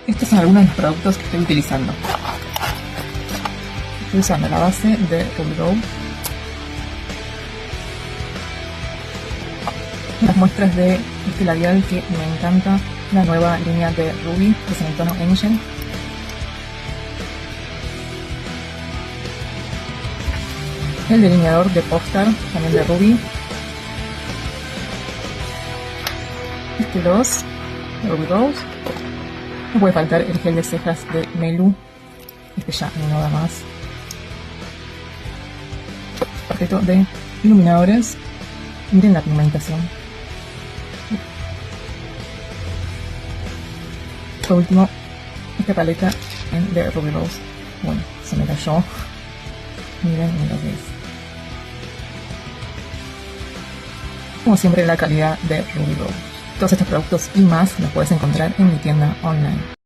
Estos son algunos de los productos que estoy utilizando. Estoy usando la base de Ruby Rose, las muestras de este labial que me encanta, la nueva línea de Ruby, que es en el tono Angel. El delineador de Postar, también de Ruby. Este gloss de Ruby Rose. No puede faltar el gel de cejas de Melu. Este ya no da más. Paquete de iluminadores. Miren la pigmentación. Por último, esta paleta de Ruby Rose. Bueno, se me cayó. Miren lo que es. Como siempre, la calidad de Ruby Rose. Todos estos productos y más los puedes encontrar en mi tienda online.